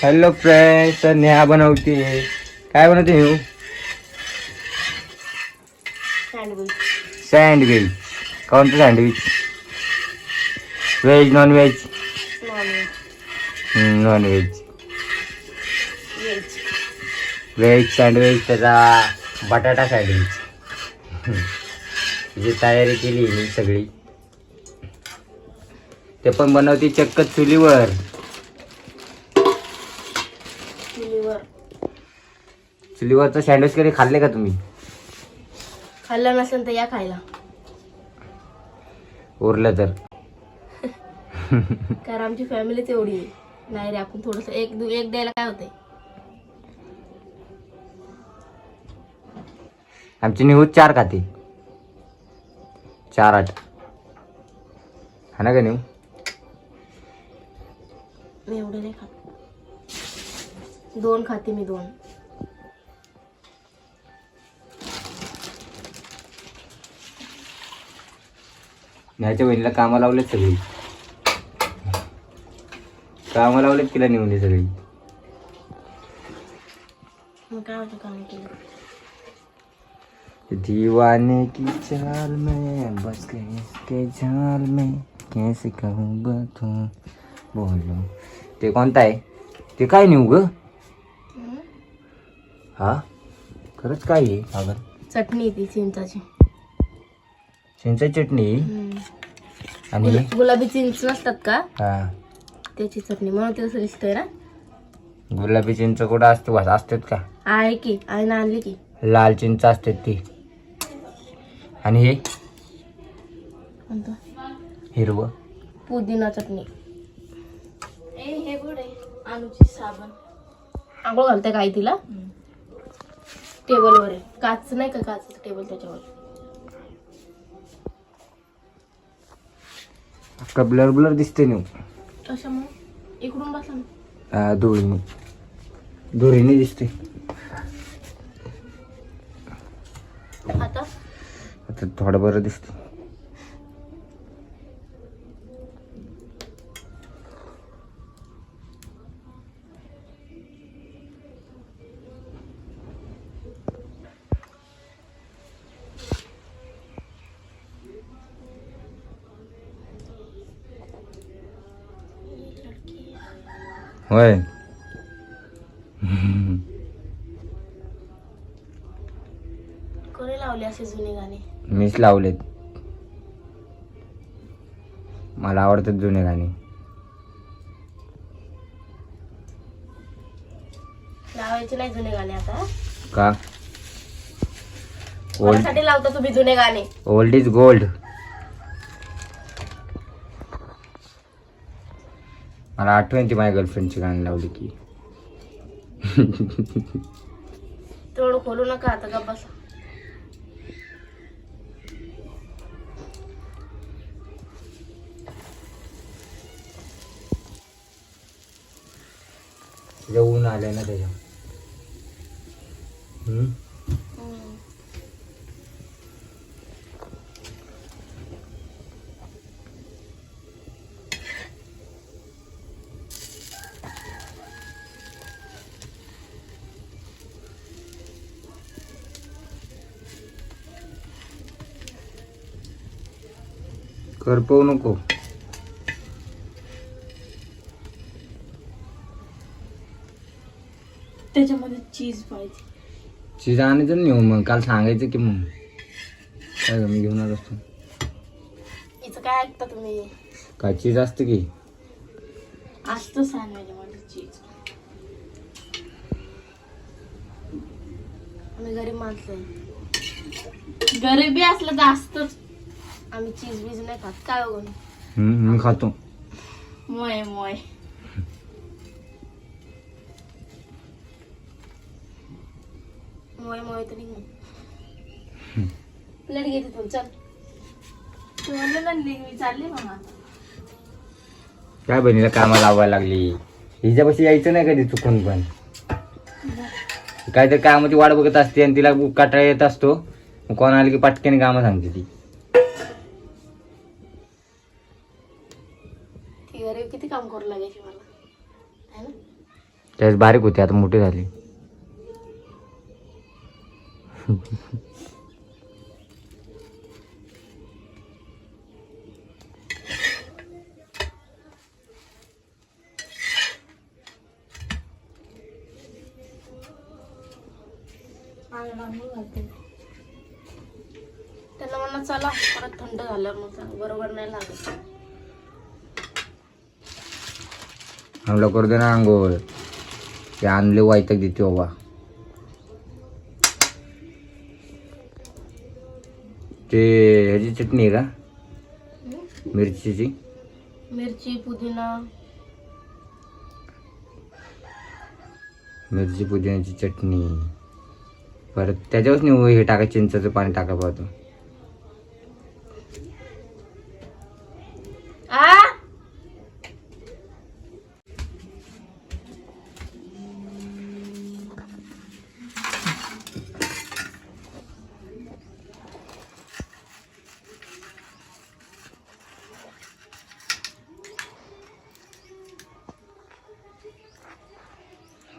Hello friends, तर नेहा बनवते. काय बनवते नेहू? सँडविच. कोणतं sandwich? Veg non veg? Non veg. Veg sandwich, त्याचा बटाटा सँडविच. जी तयारी केली मी सगळी, ते पण बनवते चक्क चुलीवर. चुलीवरचं सँडविच कधी खाल्ले का तुम्ही? खाल्लं नसेल तर या खायला. उरलं तर. कारण आमची फॅमिली तेवढी आहे. नाही रे, आपण थोडस एक द्यायला काय होते. आमची निहूत 4 खाते. 4-8 हा ना का नेऊ? मी एवढं नाही खात. 2 खाते मी, 2. न्याच्या बहिणीला कामाला लावलेत सगळी. कामाला लावलेत तिला नेऊन सगळी. मग काय होतं काम केलं. दीवाने की चाल में बस गए इसके जाल में, कैसे कहूँ बातों बोलो. ते कोणता आहे? ते काय नेऊ ग? हा खरंच काय आहे? अगं चटणी ती चिंचाची. चिंचाची चटणी. आणि गुलाबी चिंच नसतात का, हा त्याची चटणी. म्हणून ते तसं दिसतंय ना. गुलाबी चिंच कुठं असते? असतात का? आहे की, आहे ना, आणली की. लाल चिंच असते ती. आणि हे कोणतं? हिरवं पुदिना चटणी. हे गोड आहे. आलूची साबण. आंघोळ घालते काय तिला? टेबलवर आहे. काच नाही का, काच टेबल त्याच्यावर. का ब्लर ब्लर दिसते नेऊ? कशामुळे? इकडून बसा ना. धुळीने धुळीने दिसते. आता आता थोडं बरं दिसते. होय. कोणी लावले असे जुने गाणे? मीच लावलेत. मला आवडतात जुने गाणे. लावायचे नाही जुने गाणे आता. का? कोणासाठी लावता तुम्ही जुने गाणे? Old is gold. मला आठवण ती माझ्या गर्लफ्रेंडची गाणी लावली की. तोंड खोलू नका आता, गप्प बसा. ऊन आलंय ना त्याच्या. करपवू नको. त्याच्यामध्ये चीज पाहिजे. चीज आणायचं नाही हो मग. काल सांगायचं की मग काय मी घेऊन आलो असतो. हिचं काय ऐकता तुम्ही? काय चीज असतं की? असतं सँडविचमध्ये चीज. आम्ही गरीब माणसं आहे. गरिबी असलं तर असतंच. आम्ही चीज बीज नाही खात. काय बघून? मी खातो. मोय मोय. मोय मोय तरी प्लेट घेते तू. चल, तू म्हणलं ना मी चालली मग. काय बहिणीला कामाला लावायला लागली. हिच्यापाशी यायचं नाही कधी चुकून पण. काहीतरी कामाची वाट बघत असते आणि तिला काटाळा येत असतो. कोण आली की पटकन कामं सांगते ती. ती घरी किती काम करू लागायची मला, है ना? त्यावेळेस बारीक होते, आता मोठी झाली. त्याला म्हणा चला परत थंड झालं मग बरोबर नाही लागत. आम्हाला करू दे ना आंघोळ, ते आणले वाईटक देते बाबा. ते ह्याची चटणी आहे का, मिरचीची? मिरची पुदिना, मिरची पुदिन्याची चटणी. परत त्याच्यावरच नाही हे टाका, चिंचाचं पाणी टाका पाहतो.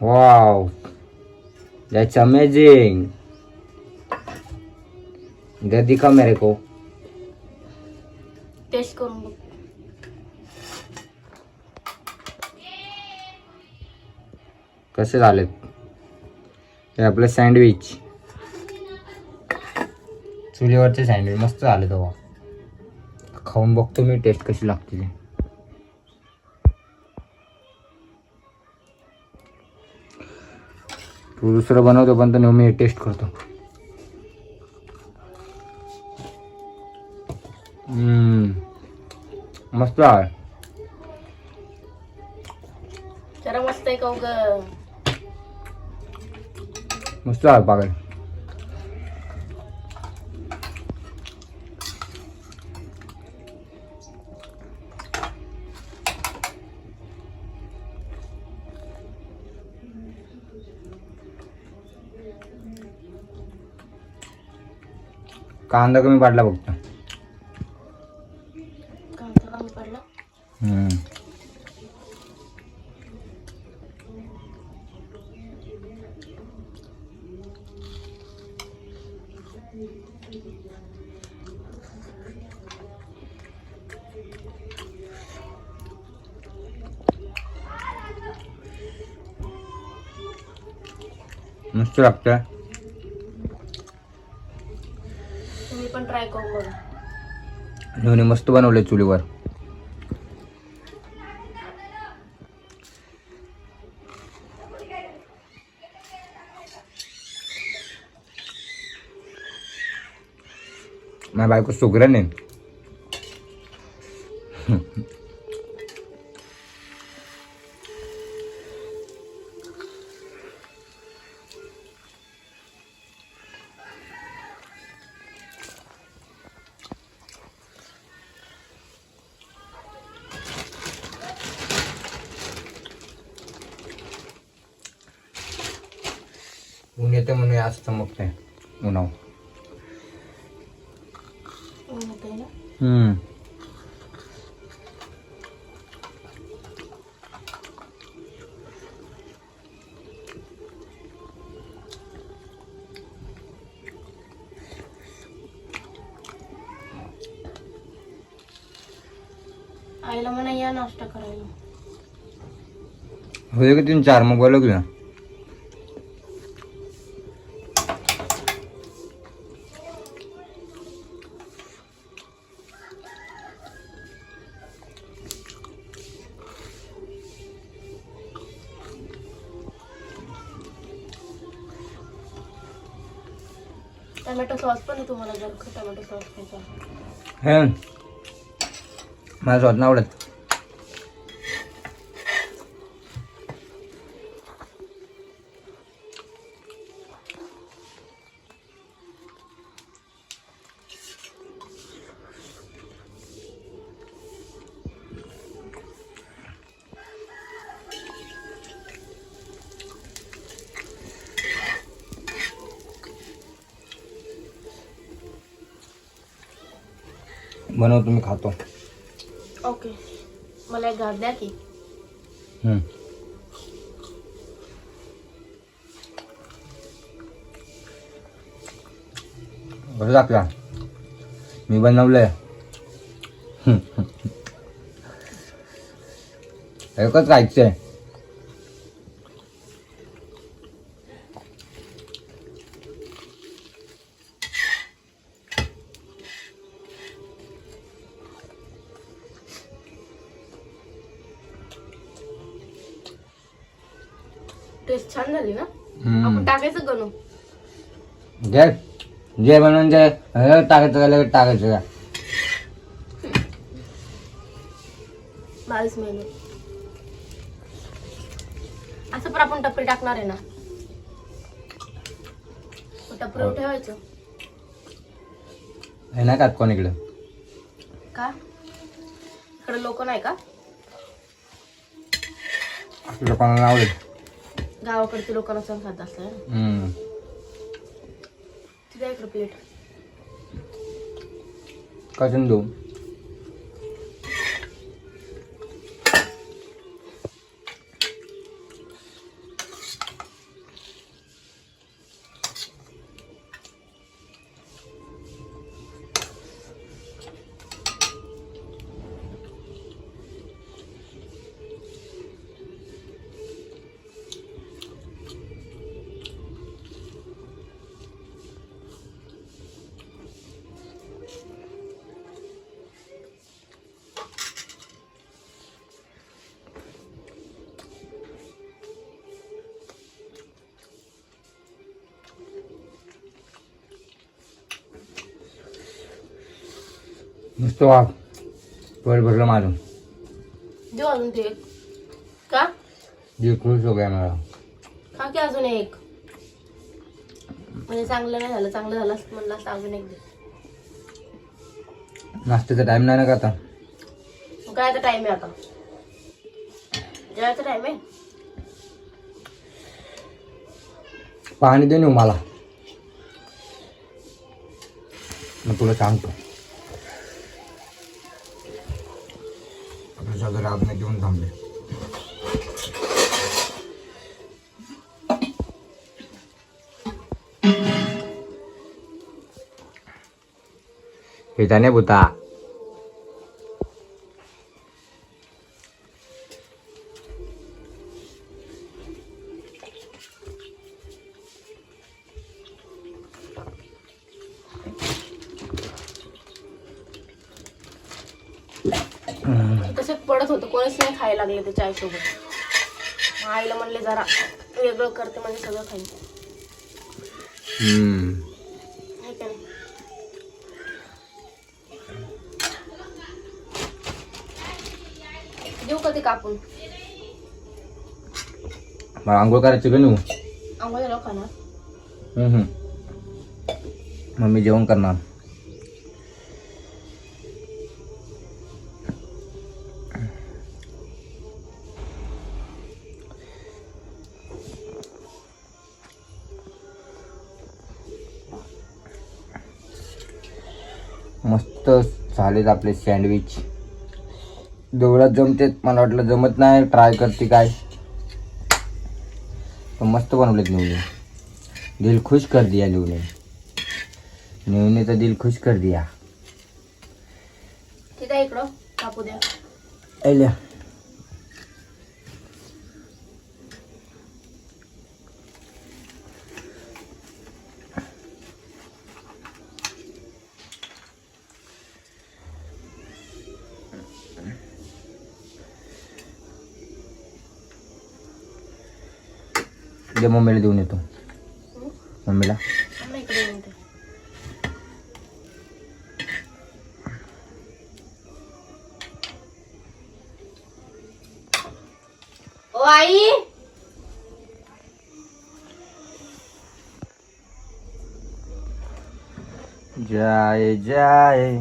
Wow, that's amazing. इधर दिखा मेरे को. टेस्ट करून बघ. कसे झालेत हे आपलं सँडविच, चुलीवरचे सँडविच मस्त झाले. तेव्हा खाऊन बघतो मी टेस्ट कशी लागते ते. तू दुसरं बनवतो पण तर मी टेस्ट करतो. मस्त आहे. जरा मस्त आहे का उगं? मस्त आहे पागल. कांदा कमी पडला फक्त. कांदा कमी पडला. मस्त लागतं. तुम्ही पण ट्राय करून बघा. नवने मस्त बनवले चुलीवर. माझ्या बायको सुगरण आहे. ऊन येते म्हणून आज चमकतंय उन्हाव. आईला म्हणा या नाश्ता करायला. होय का 3-4 मग बोलव ना. टोमॅटो सॉस पण आहे तुम्हाला जर टोमॅटो सॉस खायचा. हे मला सॉस नाही आवडत. बनवतो मी खातो. ओके मला एक घास द्या की. कसं लागला मी बनवलंय. एकच खायचंय. टेस्ट छान झाली ना. आपण टाकायचं गणू. जे जे बनवून जे टाकायचं का लगेच टाकायचं का. बावीस महिने असं पण आपण टपरी टाकणार आहे ना. टपरीवर ठेवायचं. हे नाही खात कोण इकडं. का इकडे लोक नाही का. लोकांना आवडेल. गावाकडचे लोकांना सण खात असतं. तिथे इकडे प्लेट कसून देऊ. नुसतं वाघ वर भरलं मारून देऊ अजून ते एक. का दिल खुश हो गया मला. खा की अजून एक. म्हणजे चांगलं नाही झालं. चांगलं झालं असतं म्हणलं असतं अजून एक दे. नाश्त्याचा टाइम नाही ना का आता. मग काय आता टाइम आहे. आता जेवायचा टाइम आहे. पाणी दे नेऊ मला. मग तुला सांगतो. आपल्या सगळं राबने घेऊन थांबले. हे जाणे भूता. तसे पडत होतं. कोणीच नाही खायला लागले ते चाय सोबत. मग आईला म्हणले जरा वेगळं करते म्हणजे सगळं खाईल. नाही का नाही. देऊ का ते कापून. मला आंघोळ करायची का नेऊ. आंघोळ झालं खाणार. मम्मी जेवण करणार. मस्त झालेत आपले सँडविच. जेवढ्यात जमते. मला वाटलं जमत नाही. ट्राय करते काय. पण मस्त बनवलेत नेवने. दिल खुश कर दिया नेवने. नेवने तर दिल खुश कर दिया. ठीक आहे इकडं कापू द्या. ऐल्या दे मम्मीला देऊन येतो. मम्मीला इकडे येऊन ते. ओ आई. जाए जाए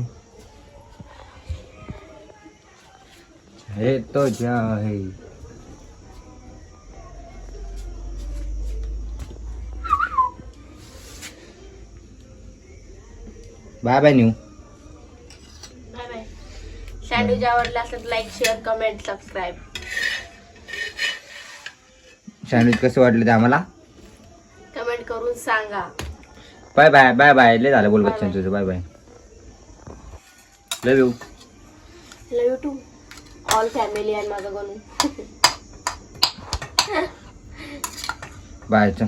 है तो जाए. बाय बाय न्यू. Bye bye. सँडविच आवडला असेल तर like share comment subscribe. Sandwich कसं वाटलं ते आम्हाला कमेंट करून सांगा. Bye bye bye bye. लय झालं बोल बच्चन तुझं. Bye bye. Love you. Love you to all family आणि माझं गणू. बाय. चल.